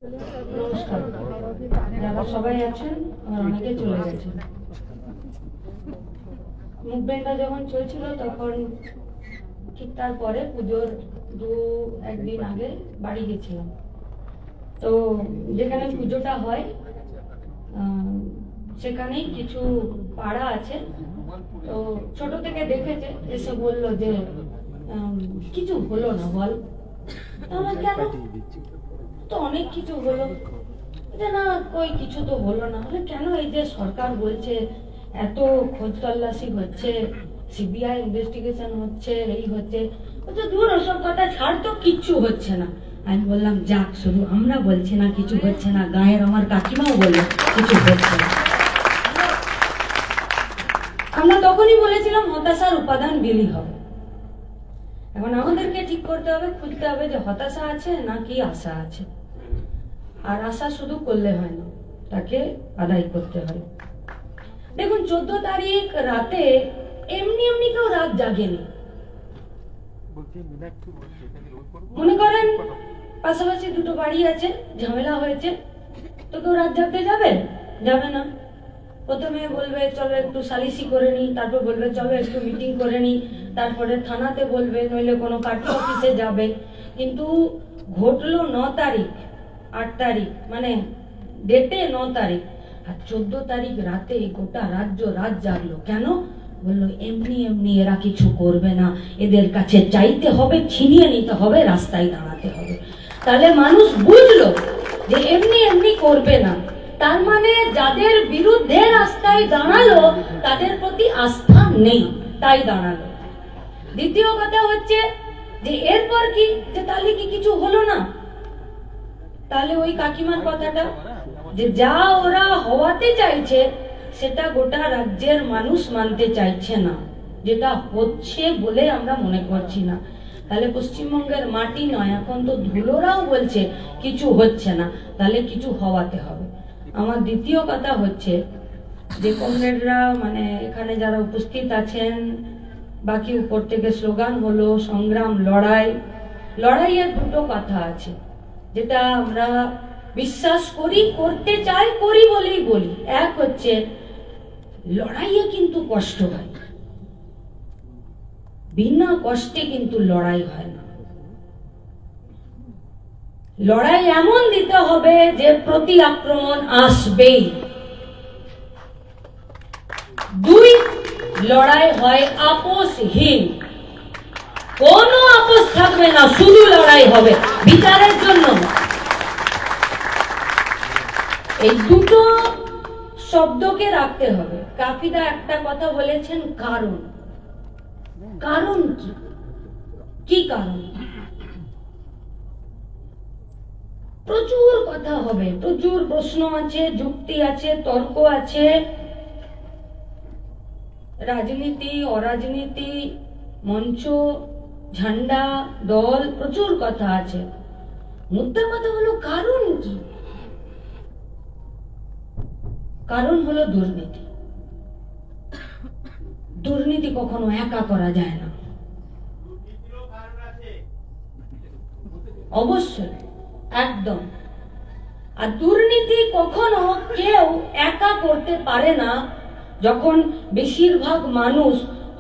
নমস্কার, যারা সবাই আছেন আর অনেকে চলে গেছেন। মুভমেন্টটা যখন চলছিল তখন ঠিক তারপরে পুজোর একদিন আগে বাড়ি গেছিলাম। তো যেখানে পুজোটা হয় সেখানেই কিছু পাড়া আছে, তো ছোট থেকে দেখেছে, এসে বললো যে কিছু হলো না বল। কেন? তো অনেক কিছু হলো না, কই কিছু তো হলো না। কেন? এই যে সরকার বলছে এত খোঁজ তল্লাশি হচ্ছে, সিবিআই ইনভেস্টিগেশন হচ্ছে, এই হচ্ছে, দূর ওসব কথা ছাড়, তো কিচ্ছু হচ্ছে না। আমি বললাম যাক, শুধু আমরা বলছি না কিছু হচ্ছে না, গায়ের আমার কাকিমাও বললো কিছু হচ্ছে না। আমরা তখনই বলেছিলাম হতাশার উপাদান বিলি হবে। এখন আমাদেরকে ঠিক করতে হবে, খুঁজতে হবে যে হতাশা আছে নাকি আশা আছে। আর আশা শুধু করলে হয় না, তাকে আদায় করতে হয়। দেখুন, 14 তারিখ রাতে এমনি এমনি কেউ রাত জাগেনি। মনে করেন পাশাপাশি দুটো বাড়ি আছে, ঝামেলা হয়েছে, তো কেউ রাত জাগতে যাবে? যাবে না। প্রথমে বলবে চলো একটু সালিসি করে নি, তারপর বলবে চলো একটু মিটিং করে নি, তারপরে থানাতে বলবে, নইলে কোনো পার্টি অফিসে যাবে। কিন্তু ঘটলো 9 তারিখ, 8 তারিখ, মানে ডেটে 9 তারিখ, আর 14 তারিখ রাতে গোটা রাজ্য রাত জাগলো। কেন? বললো এমনি এমনি এরা কিছু করবে না, এদের কাছে চাইতে হবে, ছিনিয়ে নিতে হবে, রাস্তায় দাঁড়াতে হবে। তাহলে মানুষ বুঝলো যে এমনি এমনি করবে না। তার মানে যাদের বিরুদ্ধে রাস্তায় দাঁড়ালো তাদের প্রতি আস্থা নেই, তাই দাঁড়ালো। দ্বিতীয় কথা হচ্ছে যে এরপর কি, যে তাহলে কি কিছু হলো না? তাহলে ওই কাকিমার কথাটা, যে যা ওরা হওয়াতে চাইছে সেটা গোটা রাজ্যের মানুষ মানতে চাইছে না, যেটা হচ্ছে বলে আমরা মনে করছি না। তাহলে পশ্চিমবঙ্গের মাটি নয়, এখন তো ধুলোরাও বলছে কিছু হচ্ছে না, তাহলে কিছু হওয়াতে হবে। আমার দ্বিতীয় কথা হচ্ছে যে কমরেডরা, মানে এখানে যারা উপস্থিত আছেন, বাকি উপর থেকে স্লোগান হলো সংগ্রাম, লড়াই। লড়াইয়ের দুটো কথা আছে, যেটা আমরা বিশ্বাস করি, করতে চাই, করি বলেই বলি। এক হচ্ছে লড়াইয়ে কিন্তু কষ্ট হয়, বিনা কষ্টে কিন্তু লড়াই হয় না। লড়াই এমন দিতে হবে যে প্রতি আক্রমণ আসবেই। 2, লড়াই হয় আপোষহীন, কোনো আপোষ থাকবে না, শুধু লড়াই হবে বিচারের জন্য। এই দুটো শব্দকে রাখতে হবে। কাফিদা একটা কথা বলেছেন, কারণ। কারণ কি? কি কারণ? প্রচুর কথা হবে, প্রচুর প্রশ্ন আছে, যুক্তি আছে, তর্ক আছে, রাজনীতি, অরাজনীতি, মঞ্চ, ঝান্ডা, দল, প্রচুর কথা আছে। মুদ্রা কথা হলো কারণ কি? কারণ হলো দুর্নীতি। দুর্নীতি কখনো একা করা যায় না, অবশ্যই, একদম। আর দুর্নীতি কখনো কেউ একা করতে পারে না। যখন বেশিরভাগ মানুষ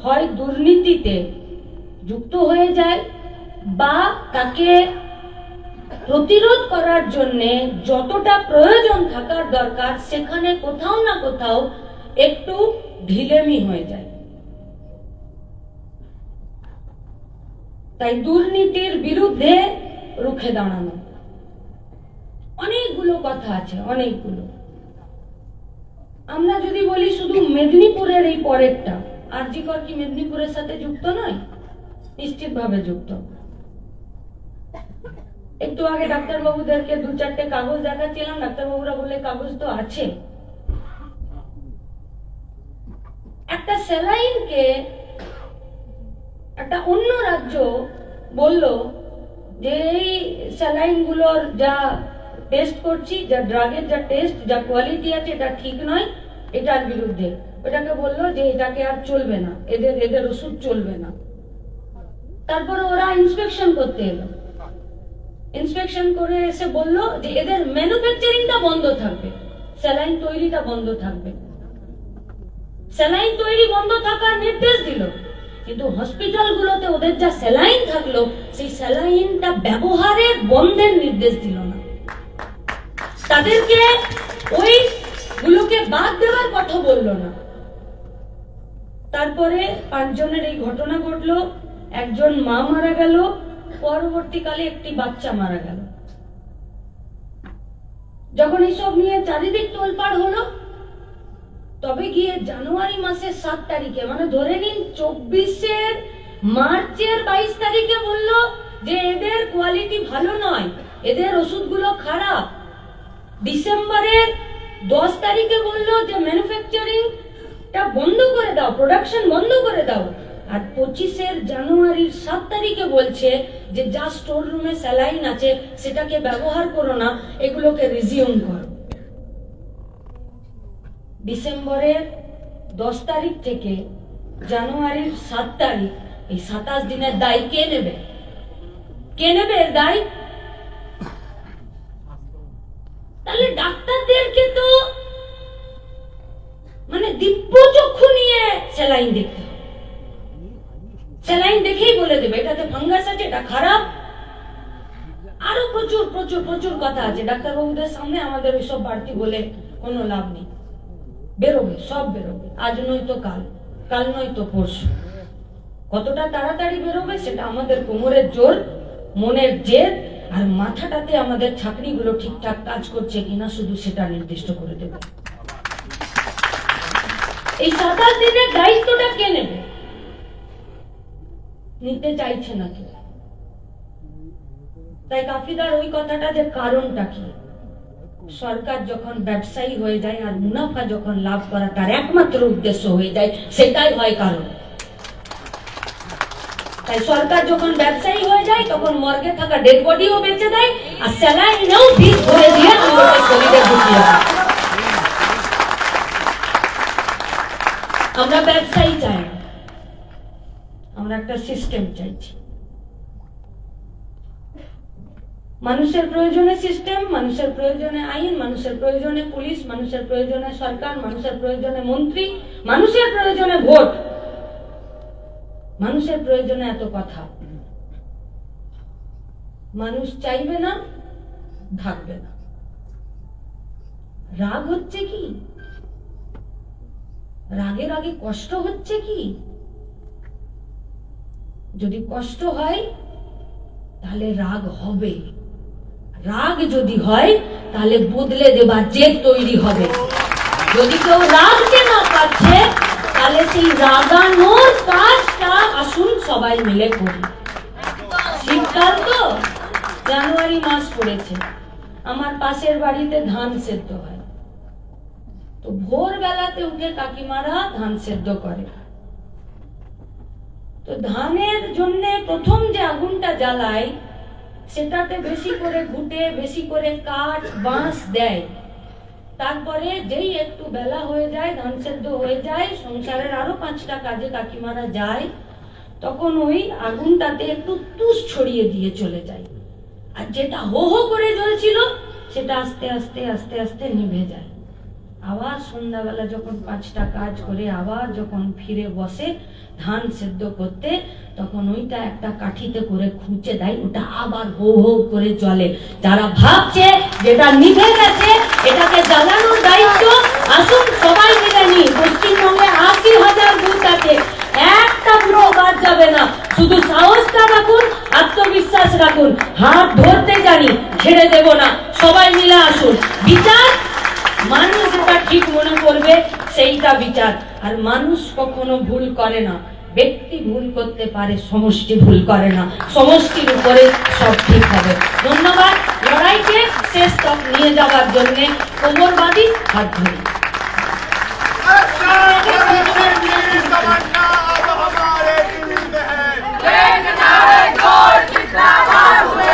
হয় দুর্নীতিতে যুক্ত হয়ে যায়, বা তাকে প্রতিরোধ করার জন্য যতটা প্রয়োজন থাকার দরকার সেখানে কোথাও না কোথাও একটু ঢিলেমি হয়ে যায়। তাই দুর্নীতির বিরুদ্ধে রুখে দাঁড়ানো, অনেকগুলো কথা আছে, অনেকগুলো। আমরা যদি বলি শুধু মেদিনীপুরের এই পরেরটা, আরজি কর কি মেদিনীপুরের সাথে যুক্ত নয়? নিশ্চিত ভাবে যুক্ত। একটু আগে ডাক্তারবাবুদেরকে 2-4টে কাগজ দেখাচ্ছিলাম, ডাক্তারবাবুরা বলে কাগজ তো আছে। একটা স্যালাইনকে একটা অন্য রাজ্য বলল যে এই স্যালাইন গুলোর যা টেস্ট করছি, যা ড্রাগের যা টেস্ট, যা কোয়ালিটি আছে, এটা ঠিক নয়, এটার বিরুদ্ধে। ওটাকে বললো যে এটাকে আর চলবে না, এদের ওষুধ চলবে না। তারপরে ওরা ইন্সপেকশন করতে এলো। ইন্সপেকশন করে এসে বললো যে এদের ম্যানুফ্যাকচারিংটা বন্ধ থাকবে, স্যালাইন তৈরিটা বন্ধ থাকবে। স্যালাইন তৈরি বন্ধ থাকার নির্দেশ দিল, কিন্তু হসপিটালগুলোতে ওদের যা স্যালাইন থাকলো সেই স্যালাইনটা ব্যবহারের বন্ধের নির্দেশ দিল না। তাদেরকে ওই গুলোকে বাদ দেওয়ার কথা বললো না। তারপরে 5 জনের এই ঘটনা ঘটলো, একজন মা মারা গেল, পরবর্তীকালে একটি বাচ্চা মারা গেল। যখন এইসব নিয়ে চারিদিক তোলপাড় হলো, তবে গিয়ে জানুয়ারি মাসের 7 তারিখে, মানে ধরে নিন 24 মার্চের 22 তারিখে বললো যে এদের কোয়ালিটি ভালো নয়, এদের ওষুধগুলো খারাপ। ডিসেম্বরের 10 তারিখে বললো যে ম্যানুফ্যাকচারিংটা বন্ধ করে দাও, প্রোডাকশন বন্ধ করে দাও। আর 25 জানুয়ারির 7 তারিখে বলছে যে যা স্টোর রুমে স্যালাইন আছে সেটাকে ব্যবহার করো না, এগুলোকে রিজিউম করো। ডিসেম্বরের 10 তারিখ থেকে জানুয়ারির 7 তারিখ, এই 27 দিনের দায় কে নেবে? কে নেবে এর দায়? তাহলে ডাক্তারদেরকে তো মানে দিব্য চক্ষু নিয়ে স্যালাইন দেখতে হবে। স্যালাইন দেখেই বলে দেবে এটাতে ফাঙ্গাস আছে, এটা খারাপ। আরো প্রচুর প্রচুর প্রচুর কথা আছে, ডাক্তারবাবুদের সামনে আমাদের ওইসব বাড়তি বলে কোনো লাভ নেই। বেরোবে, সব বেরোবে, আজ নয়তো কাল, কাল নয়তো পরশু। কতটা তাড়াতাড়ি বেরোবে সেটা আমাদের কোমরের জোর, মনের জেদ আর মাথাটাতে আমাদের ছাকরিগুলো ঠিকঠাক কাজ করছে কিনা শুধু সেটা নির্দিষ্ট করে দেবে। এই 27 দিনের দায়িত্বটা কে নেবে? নিতে চাইছে না কেউ। তাই কাফিদার ওই কথাটা যে কারণটা কি, সরকার যখন ব্যবসায়ী হয়ে যায় আর মুনাফা যখন লাভ করা তার একমাত্র উদ্দেশ্য হয়ে যায়, সেটাই হয় কারণ। তাই সরকার যখন ব্যবসায়ী হয়ে যায় তখন মর্গে থাকা ডেড বডিও বেঁচে দেয় আর স্যালাইনেও বিষ ভরে দিয়ে আমাদের শরীরে ঢুকিয়ে দেয়। আমরা ব্যবসায়ী চাই না, আমরা একটা সিস্টেম চাইছি। মানুষের প্রয়োজনে সিস্টেম, মানুষের প্রয়োজনে আইন, মানুষের প্রয়োজনে পুলিশ, মানুষের প্রয়োজনে সরকার, মানুষের প্রয়োজনে মন্ত্রী, মানুষের প্রয়োজনে ভোট, মানুষের প্রয়োজনে এত কথা। মানুষ চাইবে না, থাকবে না। রাগ হচ্ছে কি? রাগের আগে কষ্ট হচ্ছে কি? যদি কষ্ট হয় তাহলে রাগ হবে। রাগ যদি হয় তাহলে বদলে দেবার জেদ তৈরি হবে। যদি কেউ রাগকে না পাচ্ছে তাহলে সেই রাগানোর কাজটা আসুন সবাই মিলে করি। শীতকাল তো, জানুয়ারি মাস পড়েছে, আমার পাশের বাড়িতে ধান সেদ্ধ হয়। তো ভোরবেলাতে উঠে কাকিমারা ধান সেদ্ধ করে। তো ধানের জন্য প্রথম যে আগুনটা জ্বালায় সেটাতে বেশি করে ঘুটে, বেশি করে কাঠ বাঁশ দেয়। তারপরে যেই একটু বেলা হয়ে যায়, ধান সেদ্ধ হয়ে যায়, সংসারের আরো 5টা কাজে কাকিমারা যায়, তখন ওই আগুনটাতে একটু তুষ ছড়িয়ে দিয়ে চলে যায়। আর যেটা হো হো করে জ্বলছিল সেটা আস্তে আস্তে আস্তে আস্তে নিভে যায়। আবার সন্ধ্যাবেলা যখন 5টা কাজ করে আবার যখন ফিরে বসে ধান সেদ্ধ করতে, তখন ওইটা একটা কাঠিতে করে খুঁচে দেয়, ওটা আবার হো হো করে জ্বলে। যারা ভাবছে যেটা নিভে গেছে এটাকে জ্বালানোর দায়িত্ব আসুন সবাই মিলে নিই। পশ্চিমবঙ্গে 80,000 বুথ আছে, একটা পুরো বাদ যাবে না। শুধু সাহসটা রাখুন, আত্মবিশ্বাস রাখুন, হাত ধরতে জানি, ছেড়ে দেব না। সবাই মিলে আসুন। বিচার মানুষ যেটা ঠিক মনে করবে সেইটা বিচার। আর মানুষ কখনো ভুল করে না, ব্যক্তি ভুল করতে পারে, সমষ্টি ভুল করে না। সমষ্টির উপরে সব ঠিক হবে। ধন্যবাদ। লড়াইকে শেষ তক নিয়ে যাওয়ার জন্য কোমর বাঁধি, হাত ধরি। हमारे दिल में है।